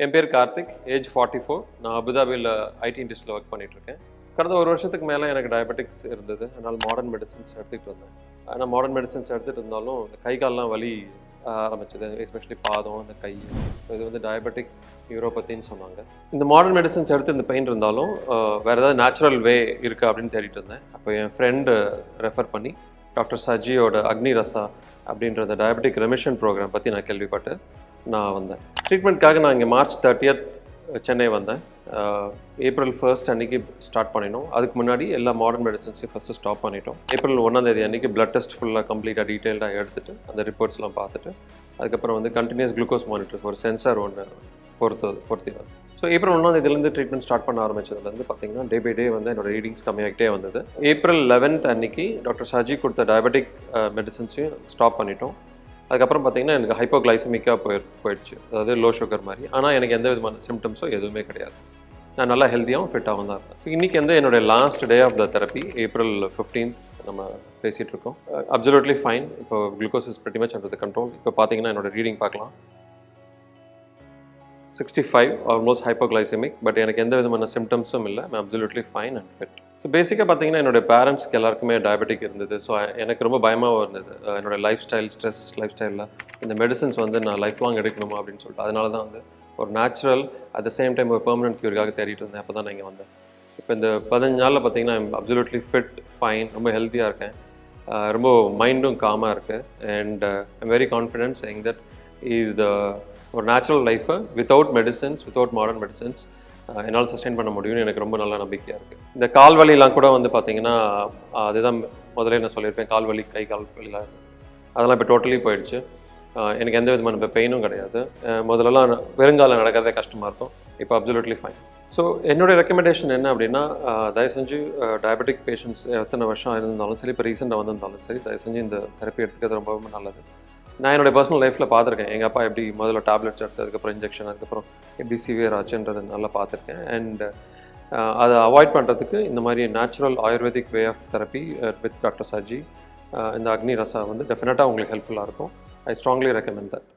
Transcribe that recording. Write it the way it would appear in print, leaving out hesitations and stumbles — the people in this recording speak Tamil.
என் பேர் கார்த்திக், ஏஜ் 44. நான் அபுதாபியில் ஐடி இண்டஸ்ட்ரியில் ஒர்க் பண்ணிகிட்ருக்கேன். கடந்த ஒரு வருஷத்துக்கு மேலே எனக்கு டயபெட்டிக்ஸ் இருந்தது. அதனால் மாடர்ன் மெடிசன்ஸ் எடுத்துகிட்டு இருந்தேன். ஆனால் மாடர்ன் மெடிசன்ஸ் எடுத்துகிட்டு இருந்தாலும் இந்த கை கால்லாம் வலி ஆரம்பிச்சது, எஸ்பெஷலி பாதம், இந்த கை. ஸோ இது வந்து டயபெட்டிக் யூரோபத்தின்னு சொன்னாங்க. இந்த மாடர்ன் மெடிசன்ஸ் எடுத்து இந்த பெயின் இருந்தாலும் வேறு ஏதாவது நேச்சுரல் வே இருக்குது அப்படின்னு தேடிட்டு இருந்தேன். அப்போ என் ஃப்ரெண்டு ரெஃபர் பண்ணி டாக்டர் ஷாஜியோட அக்னிரசா அப்படின்ற அந்த டயபெட்டிக் ரெமிஷன் ப்ரோக்ராம் பற்றி நான் கேள்விப்பட்டு நான் வந்தேன். ட்ரீட்மெண்ட்காக நான் இங்கே மார்ச் 30th சென்னை வந்தேன். ஏப்ரல் 1st அன்றைக்கி ஸ்டார்ட் பண்ணினோம். அதுக்கு முன்னாடி எல்லா மாடர்ன் மெடிசன்ஸையும் ஃபஸ்ட்டு ஸ்டாப் பண்ணிட்டோம். ஏப்ரல் 1 அன்றைக்கி பிளட் டெஸ்ட் ஃபுல்லாக கம்ப்ளீட்டாக டீட்டெயில்டாக எடுத்துகிட்டு அந்த ரிப்போர்ட்ஸ்லாம் பார்த்துட்டு அதுக்கப்புறம் வந்து கண்டினியூஸ் குளுக்கோஸ் மானிட்டர்ஸ் ஒரு சென்சார் ஒன்று பொருத்தினது. ஸோ ஏப்ரல் 1 ட்ரீட்மெண்ட் ஸ்டார்ட் பண்ண ஆரம்பிச்சதுலேருந்து பார்த்தீங்கன்னா டே பை டே வந்து என்னோடய ரீடிங்ஸ் கம்மியாகிட்டே வந்தது. ஏப்ரல் 11 அன்றைக்கி டாக்டர் ஷாஜி கொடுத்த டயபெட்டிக் மெடிசன்ஸையும் ஸ்டாப் பண்ணிட்டோம். அதுக்கப்புறம் பார்த்தீங்கன்னா எனக்கு ஹைப்போகிளைசமிக்காக போயிடுச்சு, அதாவது லோ சுகர் மாதிரி. ஆனால் எனக்கு எந்த விதமான சிம்டம்ஸோ எதுவுமே கிடையாது. நான் நல்லா ஹெல்த்தியாகவும் ஃபிட்டாகவும் தான் இருந்தேன். இன்றைக்கி வந்து என்னுடைய last day of the therapy, April 15 நம்ம பேசிகிட்டு இருக்கோம். Absolutely fine. இப்போ glucose is pretty much under the control. இப்போ பார்த்தீங்கன்னா என்னோடய ரீடிங் பார்க்கலாம், 65, ஆல்மோஸ்ட் ஹைப்போகிளைசமிக். பட் எனக்கு எந்த விதமான சிம்டம்ஸும் இல்லை. I'm absolutely fine and fit. So பேசிக்காக பார்த்தீங்கன்னா என்னோடய பேரண்ட்ஸ்க்கு எல்லாருக்குமே டயபெட்டிக் இருந்தது. ஸோ எனக்கு ரொம்ப பயமாகவும் இருந்தது. என்னோடய லைஃப் ஸ்டைல், ஸ்ட்ரெஸ் லைஃப் ஸ்டைலில் இந்த மெடிசன்ஸ் வந்து நான் லைஃப் லாங் எடுக்கணுமா அப்படின்னு சொல்லிட்டு, அதனால தான் வந்து ஒரு natural at the same time ஒரு பெர்மனன்ட் க்யூருக்காக தேடிட்டு இருந்தேன். அப்போ தான் நான் இங்கே வந்தேன். இப்போ இந்த 15 நாளில் பார்த்தீங்கன்னா ஐம் அப்சல்யூட்லி ஃபிட், ஃபைன், ரொம்ப ஹெல்த்தியாக இருக்கேன். ரொம்ப மைண்டும் காமாக இருக்குது. And I'm very confident saying that இது ஒரு நேச்சுரல் லைஃபை without medicines, without modern medicines என்னால் சஸ்டெயின் பண்ண முடியும்னு எனக்கு ரொம்ப நல்ல நம்பிக்கையாக இருக்குது. இந்த கால் வலிலாம் கூட வந்து பார்த்திங்கன்னா அதுதான் முதல்ல நான் சொல்லியிருப்பேன், கால் வலி, கை கால் வலிலாம் அதெல்லாம் இப்போ டோட்டலி போயிடுச்சு. எனக்கு எந்த விதமான இப்போ பெயினும் கிடையாது. முதல்லலாம் வெறுங்காலம் நடக்கிறதே கஷ்டமாக இருக்கும். இப்போ அப்சல்யூட்லி ஃபைன். ஸோ என்னுடைய ரெக்கமெண்டேஷன் என்ன அப்படின்னா, தயவு செஞ்சு டயபெட்டிக் பேஷண்ட்ஸ் எத்தனை வருஷம் இருந்தாலும் சரி, இப்போ ரீசெண்டாக வந்திருந்தாலும் சரி, தயவு செஞ்சு இந்த தெரப்பி எடுத்துக்கிறது ரொம்ப ரொம்ப நல்லது. நான் என்னுடைய பர்சனல் லைஃப்பில் பார்த்துருக்கேன். எங்கள் அப்பா எப்படி முதல்ல டேப்லெட்ஸ் எடுத்து அதுக்கப்புறம் இன்ஜெக்ஷன், அதுக்கப்புறம் எப்படி சிவியர் ஆச்சுன்றது நல்லா பார்த்துருக்கேன். அண்ட் அதை அவாய்ட் பண்ணுறதுக்கு இந்த மாதிரி natural Ayurvedic way of therapy with doctor Shaji, இந்த அக்னிரசா வந்து டெஃபினட்டாக உங்களுக்கு ஹெல்ப்ஃபுல்லாக இருக்கும். I strongly recommend that.